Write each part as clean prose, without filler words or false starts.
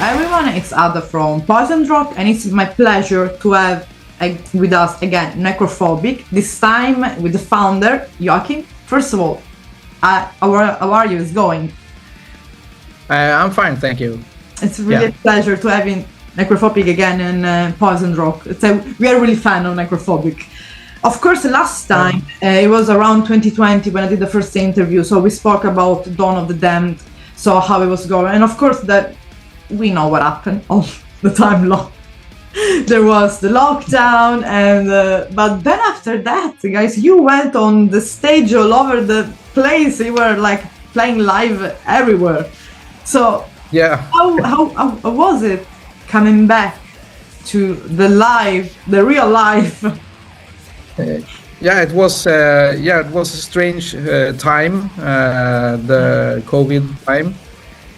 everyone. It's Ada from Poison Rock, and it's my pleasure to have with us again Necrophobic, this time with the founder, Joakim. First of all, how are you? It's going? I'm fine, thank you. It's really a pleasure to having Necrophobic again in Poison Rock. We are really fan of Necrophobic. Of course, last time it was around 2020 when I did the first interview, so we spoke about Dawn of the Damned, so how it was going, and of course that we know what happened all the time long. There was the lockdown, and but then after that, guys, you went on the stage all over the place. You were like playing live everywhere. So how was it coming back to the real life? It was a strange time, the COVID time,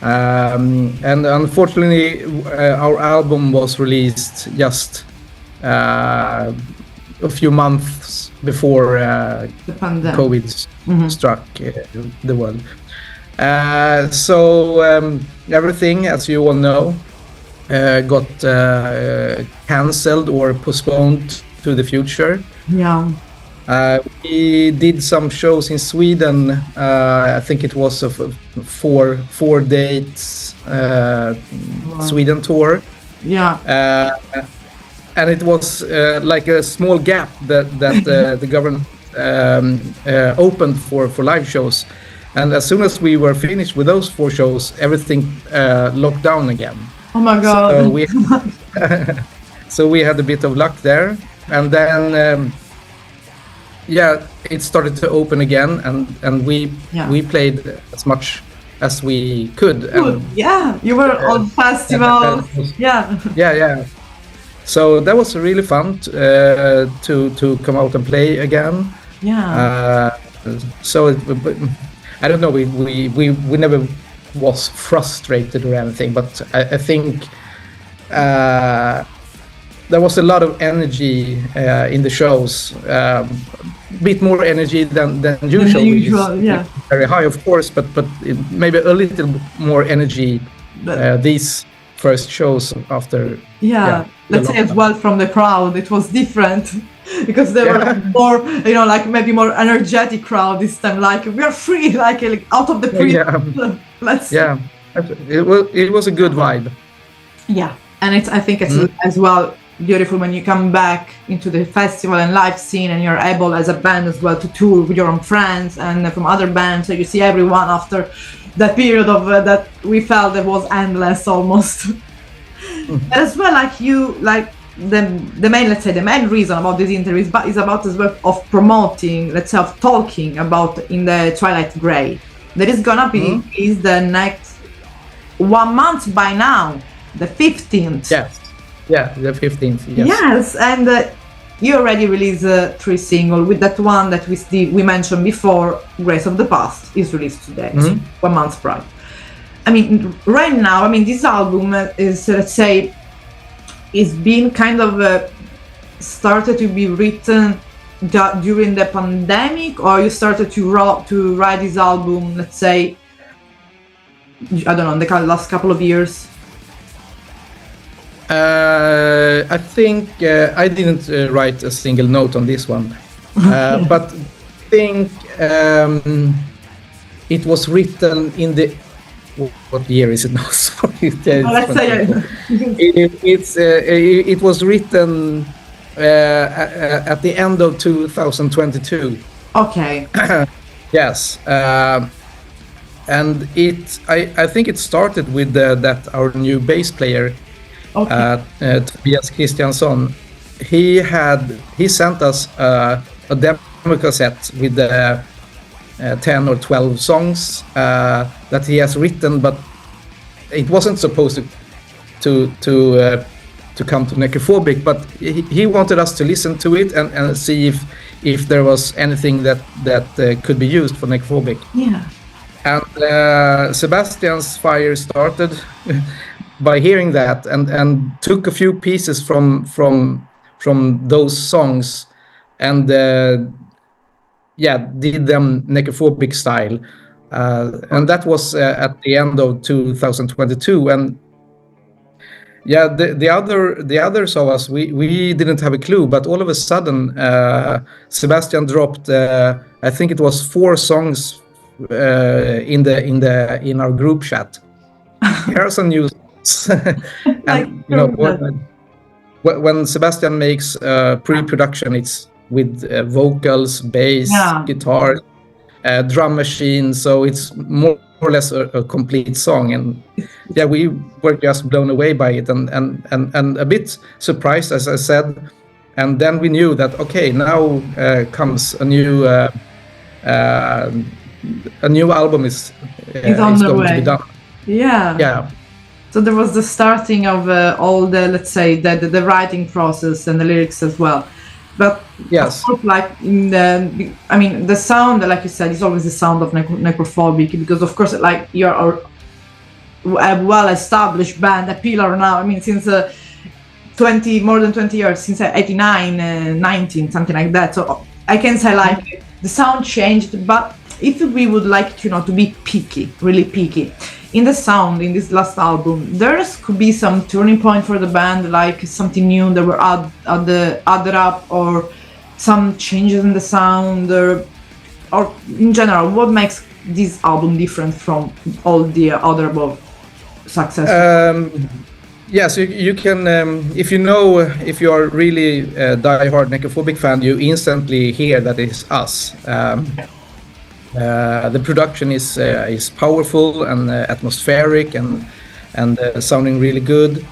and unfortunately our album was released just a few months before the pandemic. COVID struck the world. So everything, as you all know, got cancelled or postponed to the future. Yeah. We did some shows in Sweden. I think it was a four dates Sweden tour. Yeah. And it was like a small gap that the government opened for live shows. And as soon as we were finished with those 4 shows, everything locked down again. Oh my God. So we had a bit of luck there. And then it started to open again, and we played as much as we could. And, you were on festivals. Yeah. So that was really fun to come out and play again. Yeah. So I don't know. We never was frustrated or anything, but I think there was a lot of energy in the shows. A bit more energy than usual. Very high, of course, but maybe a little more energy these first shows after. Let's say as well from the crowd, it was different because there were more, like maybe more energetic crowd this time. Like we are free, like out of the prison. It was a good vibe. Yeah, and I think it's as well beautiful when you come back into the festival and live scene, and you're able as a band as well to tour with your own friends and from other bands. So you see everyone after that period of that we felt that was endless almost. As well, the main reason about this interview is about as well of promoting, let's say, of talking about in the Twilight Grey. That is gonna be released the next 1 month by now, the 15th. Yes. Yeah, the 15th. Yes. Yes, and you already released 3 singles. With that one that we mentioned before, Grace of the Past, is released today, 1 month prior. I mean, right now, this album is, let's say, is being kind of started to be written during the pandemic, or you started to write this album, let's say, I don't know, in the last couple of years? I think I didn't write a single note on this one, but I think it was written in the... What year is it now? Sorry, let's say it was written at the end of 2022. Okay. Yes, and I think it started with that our new bass player, Tobias Christiansson. He sent us a demo cassette with 10 or 12 songs that he has written, but it wasn't supposed to come to Necrophobic, but he wanted us to listen to it and see if there was anything that could be used for Necrophobic. Yeah. And Sebastian's fire started by hearing that and took a few pieces from those songs and did them Necrophobic style, and that was at the end of 2022. And Yeah, the others of us, we didn't have a clue, but all of a sudden, Sebastian dropped. I think it was 4 songs in our group chat. Here are some new songs. Like, And when Sebastian makes pre-production, it's with vocals, bass, Yeah. guitar, drum machine, so it's more or less a complete song. And yeah, we were just blown away by it, and a bit surprised, as I said. And then we knew that, okay, now comes a new album is on the going way. to be done. Yeah. So there was the starting of all the, let's say, the writing process and the lyrics as well. But yes, of course, like the sound, like you said, is always the sound of Necrophobic, because of course, like, you're a well-established band, a pillar now. I mean, since more than 20 years, since 89, 19, something like that. So I can say, like, the sound changed. But if we would like to be picky, really picky, in the sound in this last album, there could be some turning point for the band, like something new that were added up, or some changes in the sound, or in general, what makes this album different from all the other above successes? Yes, you can, if you are really a die-hard Necrophobic fan, you instantly hear that it's us. The production is powerful and atmospheric and sounding really good.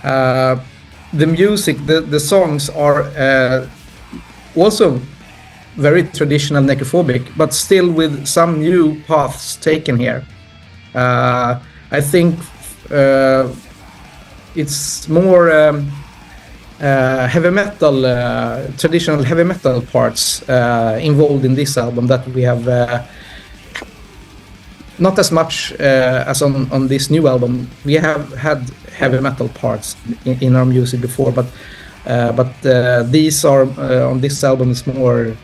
The music, the songs are also very traditional Necrophobic, but still with some new paths taken here. I think it's more heavy metal, traditional heavy metal parts involved in this album that we have not as much as on this new album. We have had heavy metal parts in our music before, but these are on this album is more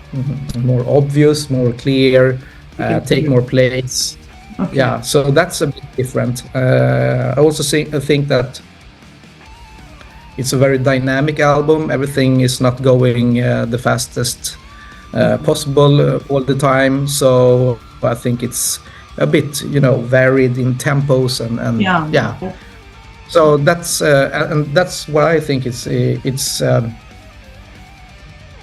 obvious, more clear, take more place. Okay. Yeah, so that's a bit different. I also think that it's a very dynamic album. Everything is not going the fastest possible all the time. So I think it's a bit, varied in tempos and yeah. So that's why I think it's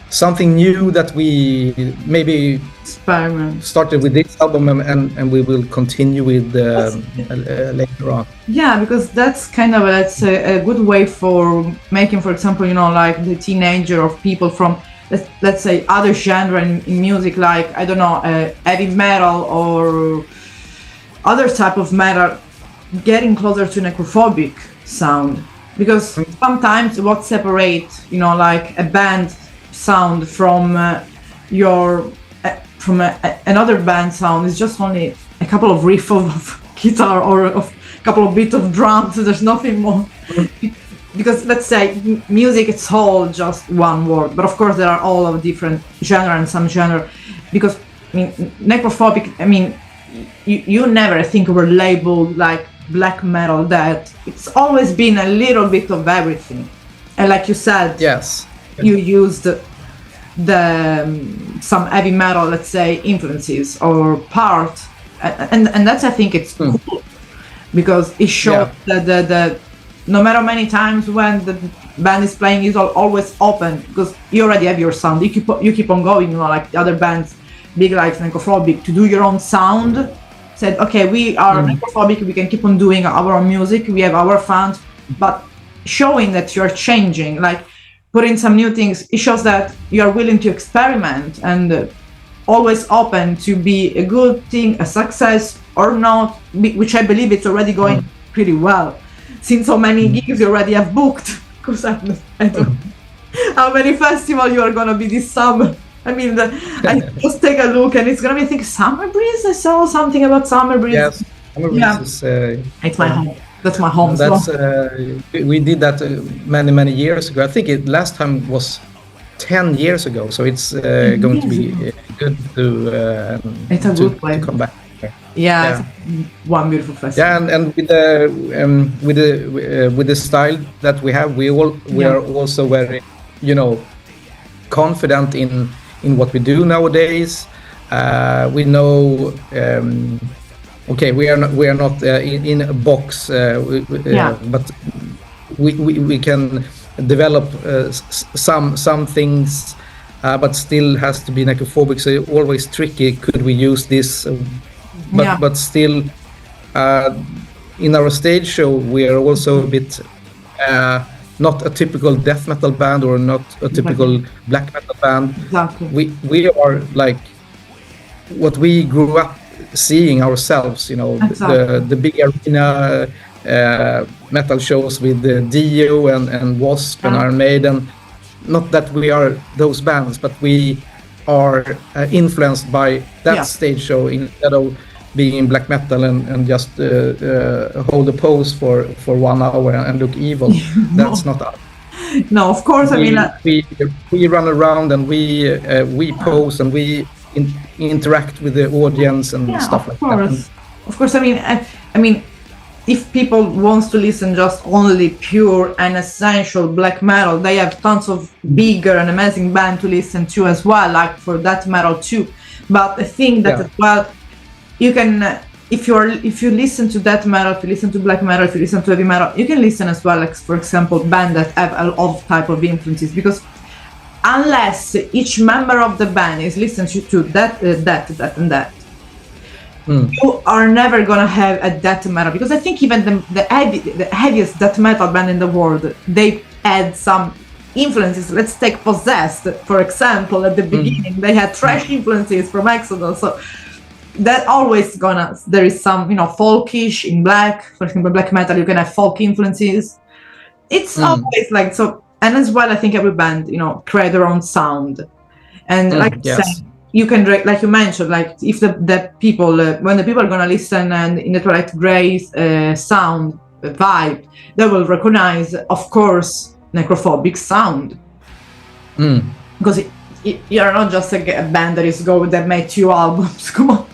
something new that we maybe experiment started with this album and we will continue with later on. Yeah, because that's kind of a good way for making, for example, like the teenager of people from let's say other genre in music, like, I don't know, heavy metal or other type of metal, getting closer to Necrophobic sound, because sometimes what separates like a band sound from another band sound is just only a couple of riff of guitar or a couple of bits of drums. There's nothing more. Because let's say music, it's all just one word, but of course there are all of different genre and some genre, because Necrophobic, you never think we're labeled like black metal. That it's always been a little bit of everything, and like you said, yes, you used some heavy metal, let's say, influences or part, and that's, I think it's cool, because it shows that the no matter how many times when the band is playing, is always open, because you already have your sound. You keep on going, like the other bands, big like Necrophobic, to do your own sound. Said, okay, we are Necrophobic, we can keep on doing our own music, we have our fans, but showing that you're changing, like putting some new things, it shows that you are willing to experiment and always open to be a good thing, a success or not, which I believe it's already going pretty well, since so many gigs you already have booked. Because I don't know how many festivals you are gonna be this summer. I just take a look and it's gonna be, I think, Summer Breeze. I saw something about Summer Breeze. Yes, Summer Breeze is it's my home. That's my home. That's we did that many years ago. I think last time was 10 years ago. So it's going to be good to it's a good way to come back. Yeah, it's one beautiful festival. Yeah, and with the style that we have, we are also very, confident in what we do nowadays. We know, okay, we are not in a box, but we can develop some things, but still has to be necrophobic. So always tricky. Could we use this? But still, in our stage show, we are also a bit not a typical death metal band or not a typical black metal band. Exactly. We are like what we grew up seeing ourselves. The big arena metal shows with the Dio and Wasp and Iron Maiden. Not that we are those bands, but we are influenced by that stage show instead of being in black metal and just hold a pose for 1 hour and look evil. That's not us. No, of course. We run around and we pose and we interact with the audience and stuff like that. Of course. I mean, if people wants to listen just only pure and essential black metal, they have tons of bigger and amazing band to listen to as well, like for that metal too. But I think that as well, you can, if you listen to death metal, if you listen to black metal, if you listen to heavy metal, you can listen as well, like for example, bands that have a lot of type of influences, because unless each member of the band is listening to that and that, you are never gonna have a death metal, because I think even the heaviest death metal band in the world, they add some influences. Let's take Possessed, for example. At the beginning, they had thrash influences from Exodus, so that always there is some, folkish in black. For example, black metal, you can have folk influences. It's always like so. And as well, I think every band, create their own sound. And you can, like you mentioned, like if the people, when the people are gonna listen and in the Twilight Grey sound vibe, they will recognize, of course, Necrophobic sound. Because you're not just a band that made 2 albums. Come on.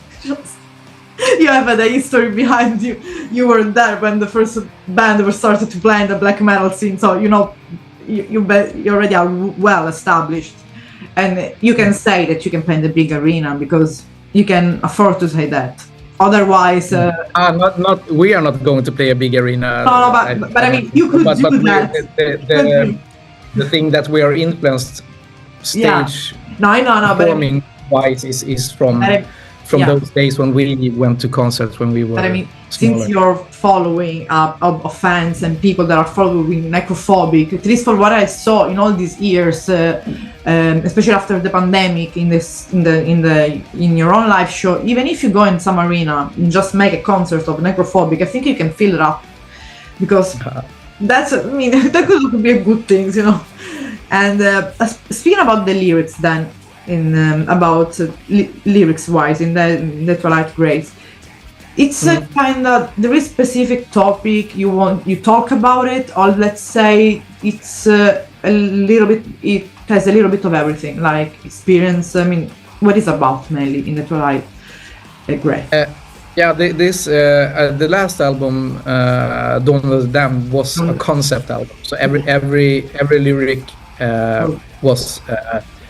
You have a history behind you. You were there when the first band was started to play in the black metal scene, so you already are well established, and you can say that you can play in the big arena because you can afford to say that. Otherwise, we are not going to play a big arena. No, but I mean, you could do that. The thing that we are influenced stage performing wise is from those days when we went to concerts when we were. But I mean, smaller. Since you're following of fans and people that are following Necrophobic, at least for what I saw in all these years, especially after the pandemic, in your own live show, even if you go in some arena and just make a concert of Necrophobic, I think you can fill it up, because that could be a good thing, And speaking about the lyrics, then. About lyrics-wise in the Twilight Grey, it's a kind of, there is specific topic you talk about it, or let's say it's a little bit, it has a little bit of everything, like experience. I mean, what is about mainly in the Twilight Grey? The last album, Dawn of the Damned, was a concept album. So every lyric was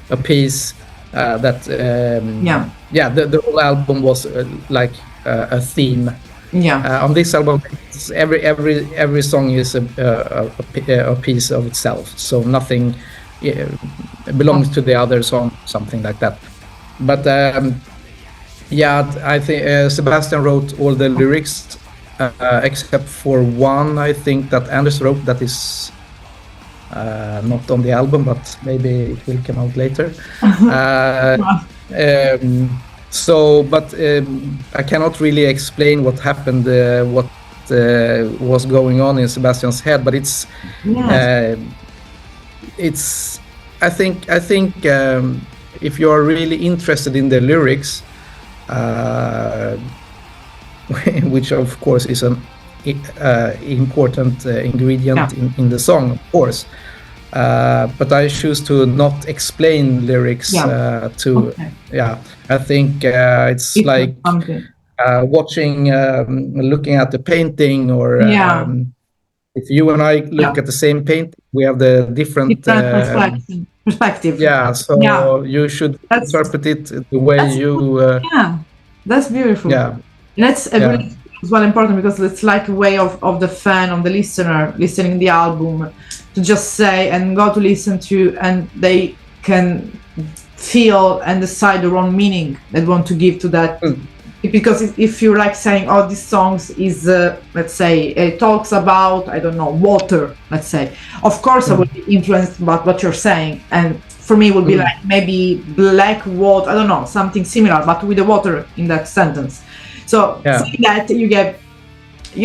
a piece. The whole album was like a theme. On this album, every song is a piece of itself. So nothing belongs to the other song, something like that. But I think Sebastian wrote all the lyrics except for one. I think that Anders wrote, that is. Not on the album, but maybe it will come out later. I cannot really explain what happened, what was going on in Sebastian's head. But it's. I think if you are really interested in the lyrics, which of course is an important ingredient in the song, of course, but I choose to not explain lyrics I think it's like watching, looking at the painting, or if you and I look at the same paint, we have the different perspective. Yeah, so you should interpret it the way you. That's beautiful. Yeah, and that's really as well important, because it's like a way of the fan, of the listener listening the album, to just say and go to listen to, and they can feel and decide their own meaning they want to give to that. Because if you're like saying, oh, this song is let's say it talks about, I don't know, water, let's say, of course I will be influenced by what you're saying, and for me it would be like maybe black water, I don't know, something similar, but with the water in that sentence. So saying that, you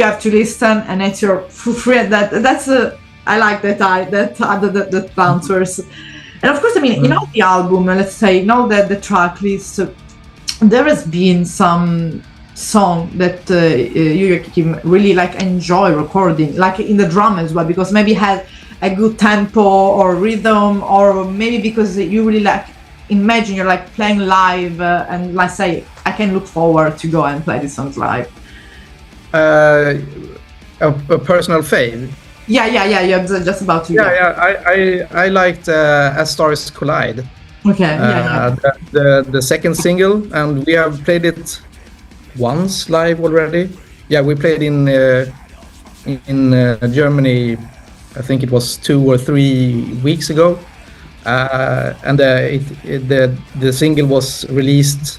have to listen, and it's your free. That's I like that that answers. And of course, I mean, in all the album, let's say, in all the track list, there has been some song that you, Joakim, really like enjoy recording, like in the drum as well, because maybe had a good tempo or rhythm, or maybe because you really like imagine you're like playing live, and let's say I can look forward to go and play these songs live. A personal fave. Yeah. You're just about to. I liked As Stars Collide. Okay. The second single, and we have played it once live already. Yeah, we played in Germany. I think it was 2 or 3 weeks ago, and the single was released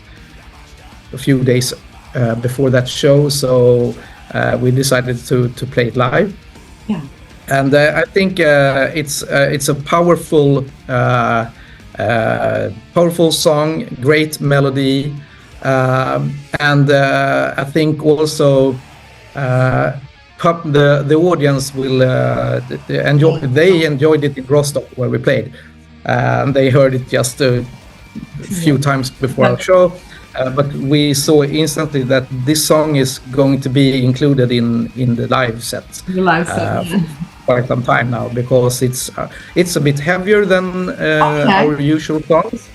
a few days before that show. So we decided to play it live. Yeah. And I think it's a powerful song, great melody, and I think also the audience will enjoy. They enjoyed it in Rostock where we played, and they heard it just a few times before our show. But we saw instantly that this song is going to be included in the live set. The live set. For quite some time now, because it's a bit heavier than our usual songs,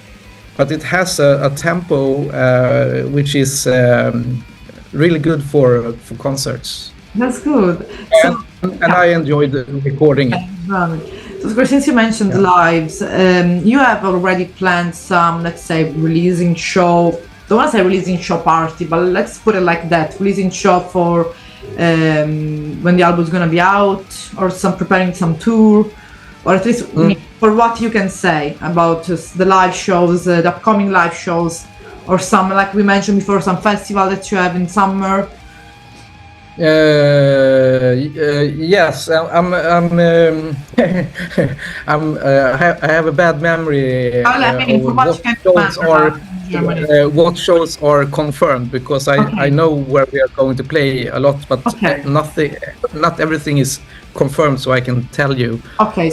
but it has a tempo which is really good for concerts. That's good. And I enjoyed recording it. So, of course, since you mentioned lives, you have already planned some, let's say, releasing show. Don't want to say releasing show party, but let's put it like that: releasing show for when the album is gonna be out, or preparing some tour, or at least for what you can say about the live shows, the upcoming live shows, or some, like we mentioned before, some festival that you have in summer. Yes, I have a bad memory. What shows are confirmed, because I know where we are going to play a lot, but not everything is confirmed, so I can tell you. Okay.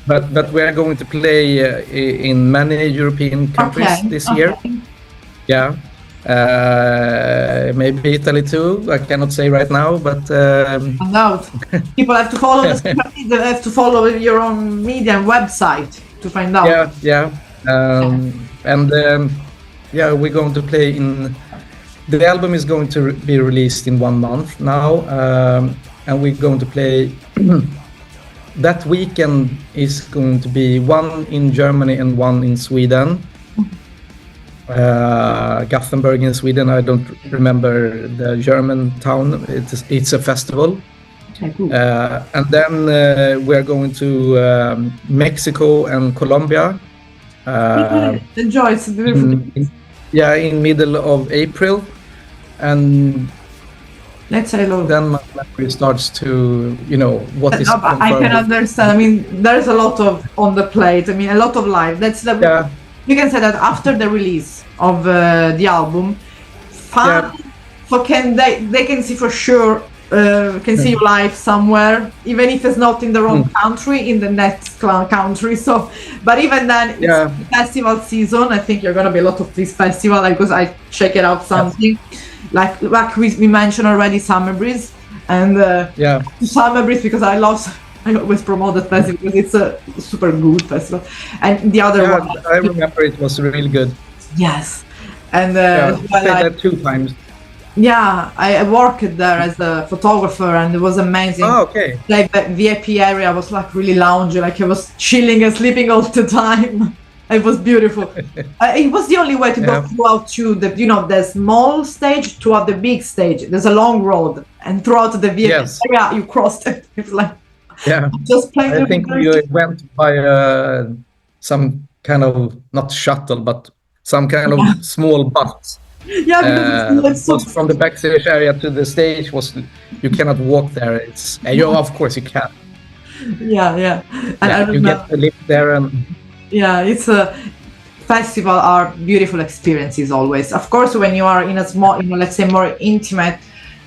But we are going to play in many European countries this year. Yeah. Maybe Italy too. I cannot say right now, but no. People have to follow they have to follow your own media and website to find out. Yeah. And we're going to play in. The album is going to be released in 1 month now, and we're going to play. That weekend is going to be one in Germany and one in Sweden. Gothenburg in Sweden. I don't remember the German town. It's a festival. Okay, cool. And then we're going to Mexico and Colombia. Enjoy. It's beautiful. In middle of April, and let's say then my memory starts to what is. I can understand. I mean, there's a lot on the plate. I mean, a lot of live. You can say that after the release of the album, they can see for sure. Can see you live somewhere, even if it's not in their own country, in the next country. So, but even then, it's festival season. I think you're gonna be a lot of this festival, because I check it out something like we mentioned already, Summer Breeze, and Summer Breeze, because I always promote that festival because it's a super good festival. And the other one, I remember it was really good. Yes, and I played that 2 times. Yeah, I worked there as a photographer, and it was amazing. Oh, okay. Like the VIP area was like really loungy, like I was chilling and sleeping all the time. It was beautiful. It was the only way to go throughout to the, the small stage to the big stage. There's a long road, and throughout the VIP area, you crossed it. It's like just playing. I think you went by some kind of not shuttle, but some kind of small bus. Yeah, because from the backstage area to the stage you cannot walk there. It's of course you can. Yeah. And you get to live there, and it's a festival are beautiful experiences always. Of course, when you are in a small, let's say more intimate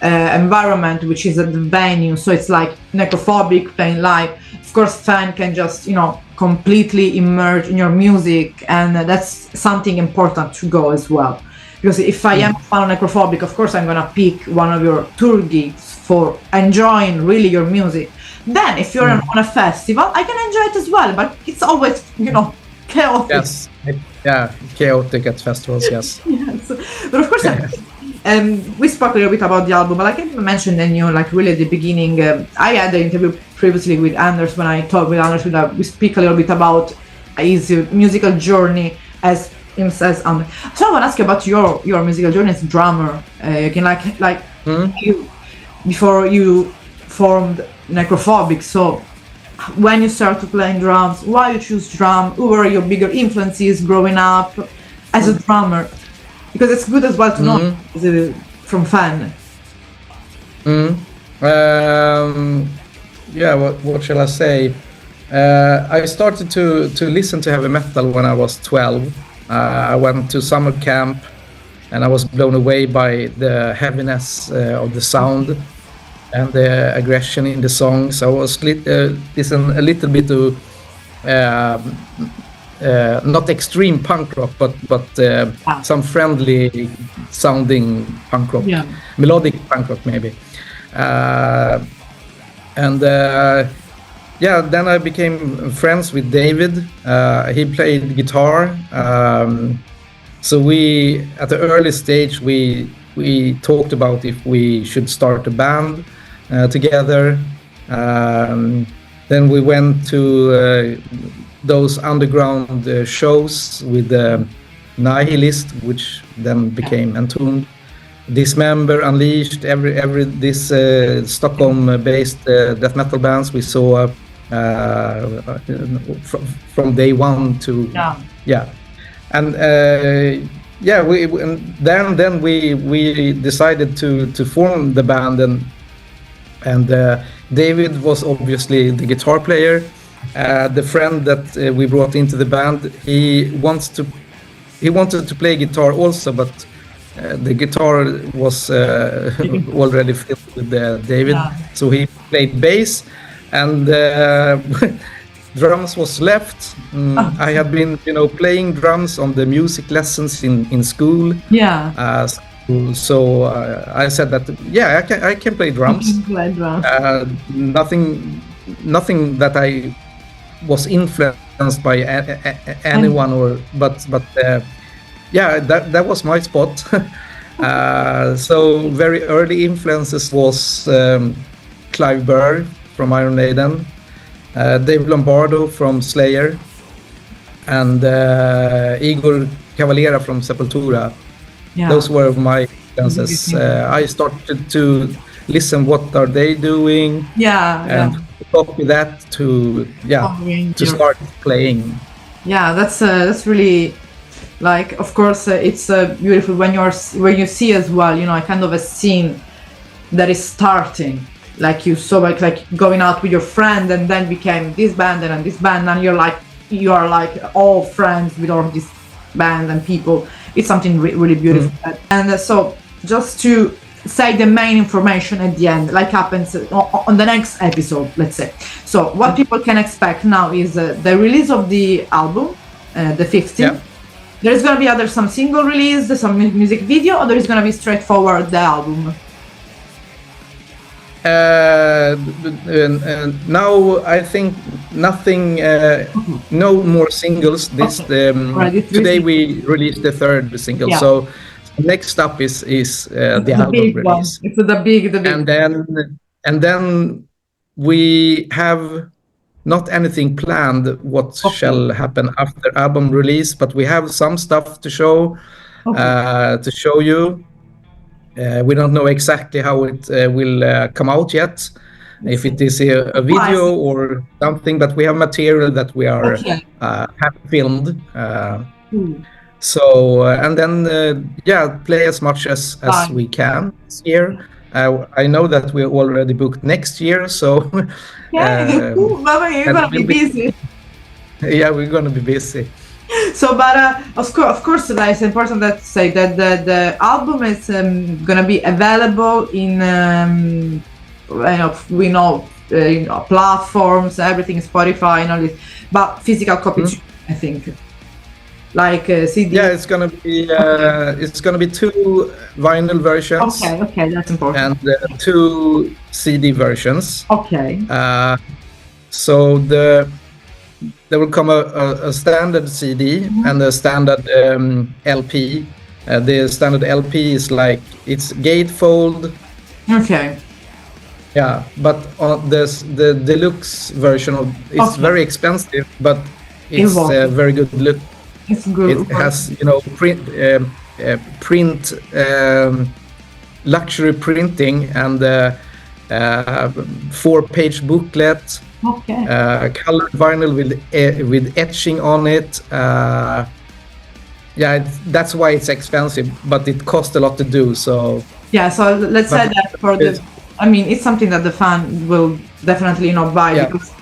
environment, which is at the venue, so it's like Necrophobic playing live. Of course, fan can just completely immerse in your music, and that's something important to go as well. Because if I am a fan of Necrophobic, of course I'm gonna pick one of your tour gigs for enjoying really your music. Then if you're on a festival, I can enjoy it as well, but it's always, chaotic. Yes, chaotic at festivals, yes. Yes, but of course, we spoke a little bit about the album, but like I mentioned in like really at the beginning, I had the interview previously with Anders. When I talked with Anders, we speak a little bit about his musical journey as him says. So I want to ask you about your musical journey as a drummer. You can before you formed Necrophobic. So when you started playing drums, why you choose drum? Who were your bigger influences growing up as a drummer? Because it's good as well to know from fan. What shall I say? I started to listen to heavy metal when I was 12. I went to summer camp, and I was blown away by the heaviness of the sound and the aggression in the songs. I was listen a little bit to not extreme punk rock, but some friendly sounding punk rock, melodic punk rock maybe. Then I became friends with David. He played guitar. So we, at the early stage, we talked about if we should start a band together. Then we went to those underground shows with Nihilist, which then became Entombed. Dismember, Unleashed, this Stockholm-based death metal bands we saw from day one to and we decided to form the band, and David was obviously the guitar player. The friend that we brought into the band, he wanted to play guitar also, but the guitar was already filled with David, so he played bass, and drums was left. I had been, playing drums on the music lessons in school. So I said that I can play drums. Nothing that I was influenced by anyone, but that was my spot. So very early influences was Clive Burr from Iron Maiden, Dave Lombardo from Slayer, and Igor Cavalera from Sepultura. Those were my influences. I started to listen what are they doing, and copy that to start playing. That's really, like, of course it's beautiful when you see as well, kind of a scene that is starting, like you saw like going out with your friend, and then became this band and this band, and you are like all friends with all this band and people. It's something really beautiful. And so just to say the main information at the end, like happens on the next episode, let's say. So what people can expect now is the release of the album, the 15th. There is going to be some single release, some music video, or there is going to be straightforward the album? Now I think nothing, no more singles. Today we released the third single, so next up is the the album big one. release. It's the big. And then we have not anything planned what shall happen after album release, but we have some stuff to show you. We don't know exactly how it will come out yet, if it is a video or something, but we have material that we are have filmed. So and then play as much as we can this year. I know that we're already booked next year, so Mama, you're gonna be busy. Yeah, we're gonna be busy. So, but of course, it's important to say that the album is gonna be available in platforms, everything, Spotify and all this, but physical copies, I think. Like CD. Yeah, it's gonna be 2 vinyl versions. Okay, that's important. And 2 CD versions. Okay. So there will come a standard CD and a standard LP. The standard LP is like it's gatefold. Okay. Yeah, but on the deluxe version it's very expensive, but it's very good look. It's good. It has print luxury printing and 4-page booklet. Okay. Colored vinyl with etching on it. That's why it's expensive, but it costs a lot to do. So so let's say that it's something that the fan will definitely buy because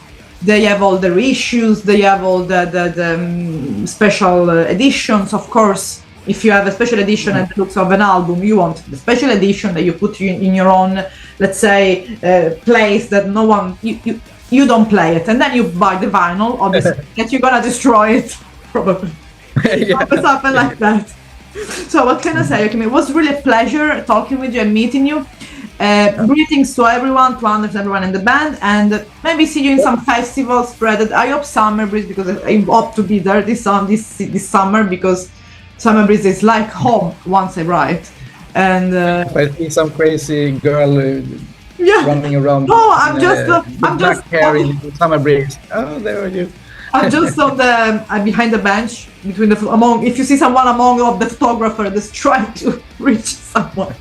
they have all the reissues, they have all the special editions. Of course, if you have a special edition and it looks of an album, you want the special edition that you put in your own, let's say, place that no one you don't play it, and then you buy the vinyl, obviously, that you're gonna destroy it, probably. Something like that. So what can I say, Joakim? It was really a pleasure talking with you and meeting you. Greetings to everyone, to Anders, everyone in the band, and maybe see you in some festivals spread. I hope Summer Breeze, because I hope to be there this summer, because Summer Breeze is like home once I write. And I see some crazy girl running around. No, I'm just hair in Summer Breeze. Oh, there are you. I'm just on the behind the bench between if you see someone among of the photographer that's trying to reach someone.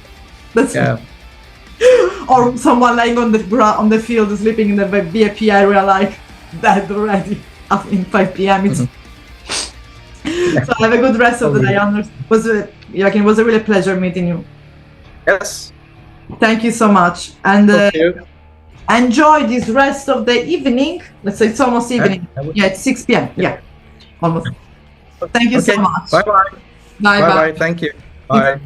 Or someone lying on the field sleeping in the VIP area like dead already in 5 p.m. So have a good rest of the day, Anders. Joakim, it was a really pleasure meeting you. Yes. Thank you so much. And enjoy this rest of the evening. Let's say it's almost evening. It's 6 p.m. Yeah, almost. Thank you so much. Bye-bye. Bye-bye. Thank you. Bye.